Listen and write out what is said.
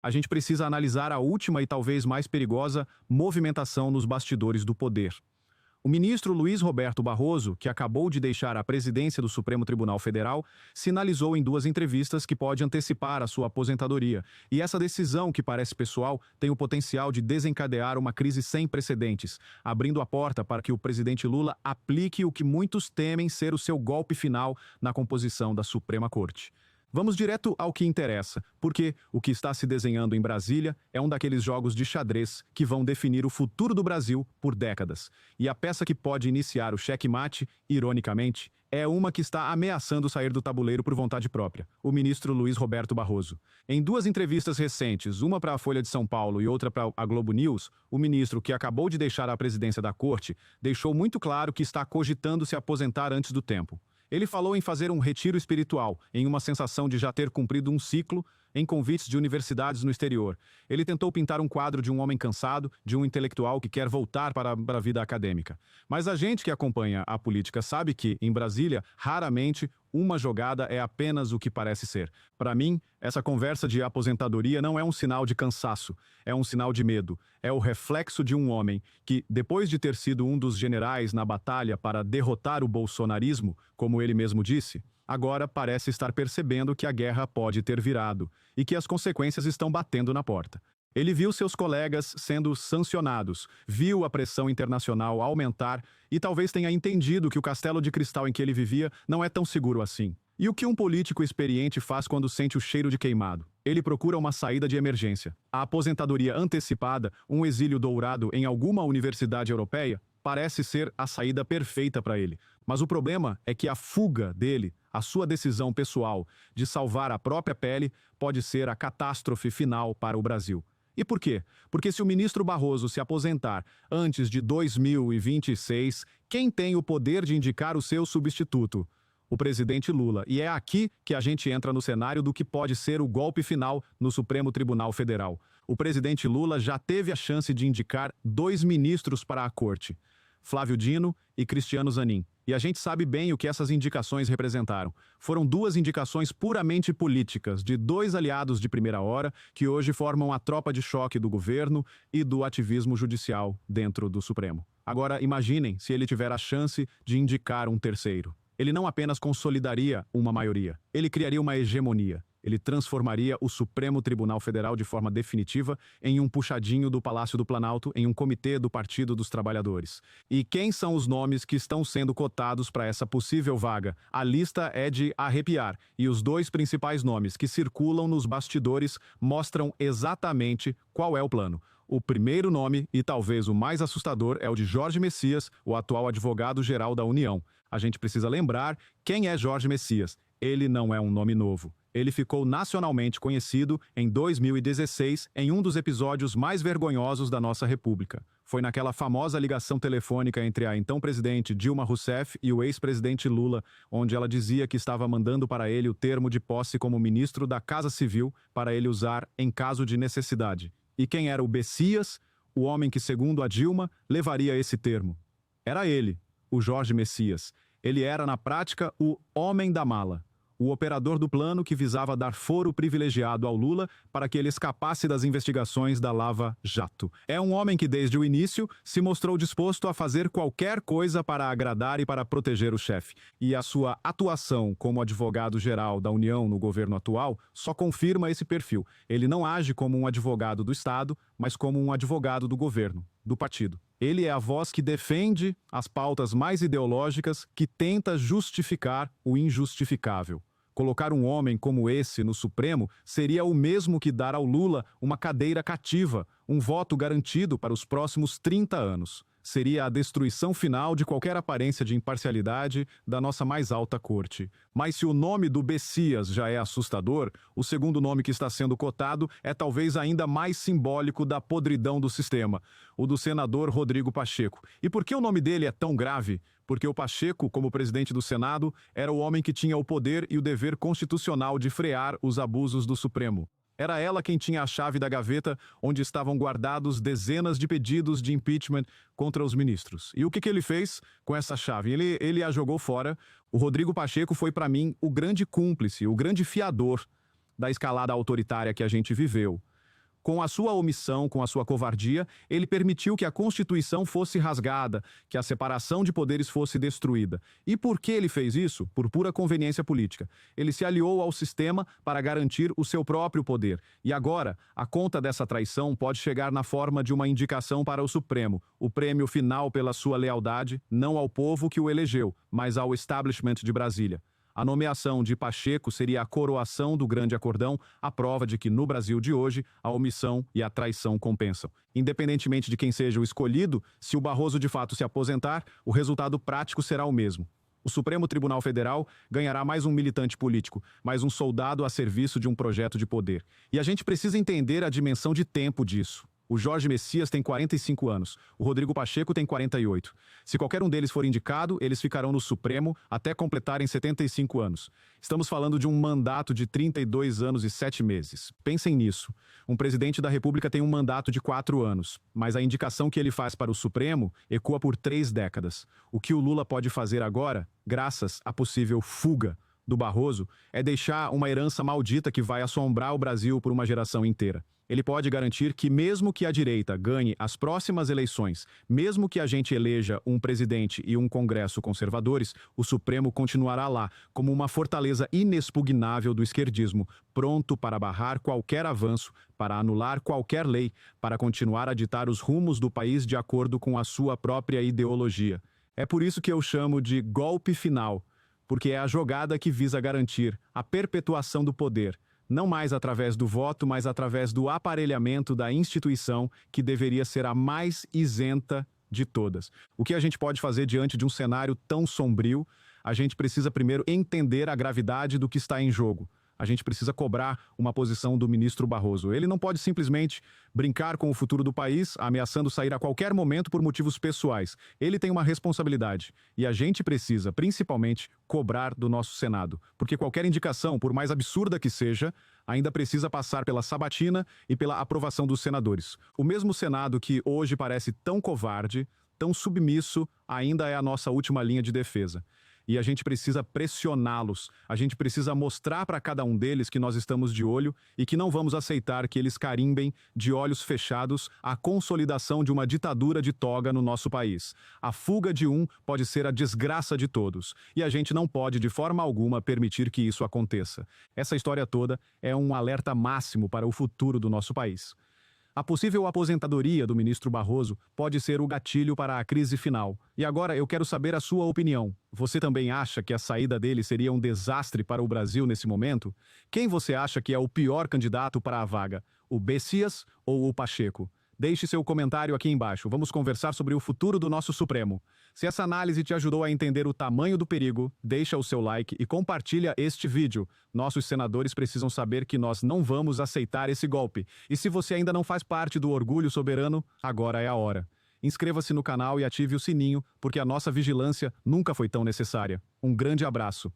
A gente precisa analisar a última e talvez mais perigosa movimentação nos bastidores do poder. O ministro Luiz Roberto Barroso, que acabou de deixar a presidência do Supremo Tribunal Federal, sinalizou em 2 entrevistas que pode antecipar a sua aposentadoria. E essa decisão, que parece pessoal, tem o potencial de desencadear uma crise sem precedentes, abrindo a porta para que o presidente Lula aplique o que muitos temem ser o seu golpe final na composição da Suprema Corte. Vamos direto ao que interessa, porque o que está se desenhando em Brasília é um daqueles jogos de xadrez que vão definir o futuro do Brasil por décadas. E a peça que pode iniciar o xeque-mate, ironicamente, é uma que está ameaçando sair do tabuleiro por vontade própria, o ministro Luiz Roberto Barroso. Em 2 entrevistas recentes, uma para a Folha de São Paulo e outra para a Globo News, o ministro, que acabou de deixar a presidência da corte, deixou muito claro que está cogitando se aposentar antes do tempo. Ele falou em fazer um retiro espiritual, em uma sensação de já ter cumprido um ciclo, em convites de universidades no exterior. Ele tentou pintar um quadro de um homem cansado, de um intelectual que quer voltar para a vida acadêmica. Mas a gente que acompanha a política sabe que, em Brasília, raramente uma jogada é apenas o que parece ser. Para mim, essa conversa de aposentadoria não é um sinal de cansaço, é um sinal de medo. É o reflexo de um homem que, depois de ter sido um dos generais na batalha para derrotar o bolsonarismo, como ele mesmo disse, agora parece estar percebendo que a guerra pode ter virado e que as consequências estão batendo na porta. Ele viu seus colegas sendo sancionados, viu a pressão internacional aumentar e talvez tenha entendido que o castelo de cristal em que ele vivia não é tão seguro assim. E o que um político experiente faz quando sente o cheiro de queimado? Ele procura uma saída de emergência. A aposentadoria antecipada, um exílio dourado em alguma universidade europeia, parece ser a saída perfeita para ele. Mas o problema é que a fuga dele, a sua decisão pessoal de salvar a própria pele, pode ser a catástrofe final para o Brasil. E por quê? Porque se o ministro Barroso se aposentar antes de 2026, quem tem o poder de indicar o seu substituto? O presidente Lula. E é aqui que a gente entra no cenário do que pode ser o golpe final no Supremo Tribunal Federal. O presidente Lula já teve a chance de indicar 2 ministros para a corte, Flávio Dino e Cristiano Zanin. E a gente sabe bem o que essas indicações representaram. Foram 2 indicações puramente políticas, de 2 aliados de primeira hora, que hoje formam a tropa de choque do governo e do ativismo judicial dentro do Supremo. Agora, imaginem se ele tiver a chance de indicar um terceiro. Ele não apenas consolidaria uma maioria, ele criaria uma hegemonia. Ele transformaria o Supremo Tribunal Federal de forma definitiva em um puxadinho do Palácio do Planalto, em um comitê do Partido dos Trabalhadores. E quem são os nomes que estão sendo cotados para essa possível vaga? A lista é de arrepiar, e os 2 principais nomes que circulam nos bastidores mostram exatamente qual é o plano. O primeiro nome, e talvez o mais assustador, é o de Jorge Messias, o atual advogado-geral da União. A gente precisa lembrar quem é Jorge Messias. Ele não é um nome novo. Ele ficou nacionalmente conhecido em 2016 em um dos episódios mais vergonhosos da nossa República. Foi naquela famosa ligação telefônica entre a então presidente Dilma Rousseff e o ex-presidente Lula, onde ela dizia que estava mandando para ele o termo de posse como ministro da Casa Civil para ele usar em caso de necessidade. E quem era o Messias, o homem que, segundo a Dilma, levaria esse termo? Era ele, o Jorge Messias. Ele era, na prática, o homem da mala. O operador do plano que visava dar foro privilegiado ao Lula para que ele escapasse das investigações da Lava Jato. É um homem que, desde o início, se mostrou disposto a fazer qualquer coisa para agradar e para proteger o chefe. E a sua atuação como advogado-geral da União no governo atual só confirma esse perfil. Ele não age como um advogado do Estado, mas como um advogado do governo, do partido. Ele é a voz que defende as pautas mais ideológicas, que tenta justificar o injustificável. Colocar um homem como esse no Supremo seria o mesmo que dar ao Lula uma cadeira cativa, um voto garantido para os próximos 30 anos. Seria a destruição final de qualquer aparência de imparcialidade da nossa mais alta corte. Mas se o nome do Messias já é assustador, o segundo nome que está sendo cotado é talvez ainda mais simbólico da podridão do sistema, o do senador Rodrigo Pacheco. E por que o nome dele é tão grave? Porque o Pacheco, como presidente do Senado, era o homem que tinha o poder e o dever constitucional de frear os abusos do Supremo. Era ela quem tinha a chave da gaveta onde estavam guardados dezenas de pedidos de impeachment contra os ministros. E o que ele fez com essa chave? Ele a jogou fora. O Rodrigo Pacheco foi, para mim, o grande cúmplice, o grande fiador da escalada autoritária que a gente viveu. Com a sua omissão, com a sua covardia, ele permitiu que a Constituição fosse rasgada, que a separação de poderes fosse destruída. E por que ele fez isso? Por pura conveniência política. Ele se aliou ao sistema para garantir o seu próprio poder. E agora, a conta dessa traição pode chegar na forma de uma indicação para o Supremo, o prêmio final pela sua lealdade, não ao povo que o elegeu, mas ao establishment de Brasília. A nomeação de Pacheco seria a coroação do grande acordão, a prova de que no Brasil de hoje a omissão e a traição compensam. Independentemente de quem seja o escolhido, se o Barroso de fato se aposentar, o resultado prático será o mesmo. O Supremo Tribunal Federal ganhará mais um militante político, mais um soldado a serviço de um projeto de poder. E a gente precisa entender a dimensão de tempo disso. O Jorge Messias tem 45 anos, o Rodrigo Pacheco tem 48. Se qualquer um deles for indicado, eles ficarão no Supremo até completarem 75 anos. Estamos falando de um mandato de 32 anos e 7 meses. Pensem nisso. Um presidente da República tem um mandato de 4 anos, mas a indicação que ele faz para o Supremo ecoa por 3 décadas. O que o Lula pode fazer agora, graças à possível fuga do Barroso, é deixar uma herança maldita que vai assombrar o Brasil por uma geração inteira. Ele pode garantir que mesmo que a direita ganhe as próximas eleições, mesmo que a gente eleja um presidente e um congresso conservadores, o Supremo continuará lá, como uma fortaleza inexpugnável do esquerdismo, pronto para barrar qualquer avanço, para anular qualquer lei, para continuar a ditar os rumos do país de acordo com a sua própria ideologia. É por isso que eu chamo de golpe final, porque é a jogada que visa garantir a perpetuação do poder, não mais através do voto, mas através do aparelhamento da instituição que deveria ser a mais isenta de todas. O que a gente pode fazer diante de um cenário tão sombrio? A gente precisa primeiro entender a gravidade do que está em jogo. A gente precisa cobrar uma posição do ministro Barroso. Ele não pode simplesmente brincar com o futuro do país, ameaçando sair a qualquer momento por motivos pessoais. Ele tem uma responsabilidade. E a gente precisa, principalmente, cobrar do nosso Senado. Porque qualquer indicação, por mais absurda que seja, ainda precisa passar pela sabatina e pela aprovação dos senadores. O mesmo Senado que hoje parece tão covarde, tão submisso, ainda é a nossa última linha de defesa. E a gente precisa pressioná-los, a gente precisa mostrar para cada um deles que nós estamos de olho e que não vamos aceitar que eles carimbem de olhos fechados a consolidação de uma ditadura de toga no nosso país. A fuga de um pode ser a desgraça de todos, e a gente não pode de forma alguma permitir que isso aconteça. Essa história toda é um alerta máximo para o futuro do nosso país. A possível aposentadoria do ministro Barroso pode ser o gatilho para a crise final. E agora eu quero saber a sua opinião. Você também acha que a saída dele seria um desastre para o Brasil nesse momento? Quem você acha que é o pior candidato para a vaga? O Messias ou o Pacheco? Deixe seu comentário aqui embaixo. Vamos conversar sobre o futuro do nosso Supremo. Se essa análise te ajudou a entender o tamanho do perigo, deixa o seu like e compartilha este vídeo. Nossos senadores precisam saber que nós não vamos aceitar esse golpe. E se você ainda não faz parte do Orgulho Soberano, agora é a hora. Inscreva-se no canal e ative o sininho, porque a nossa vigilância nunca foi tão necessária. Um grande abraço.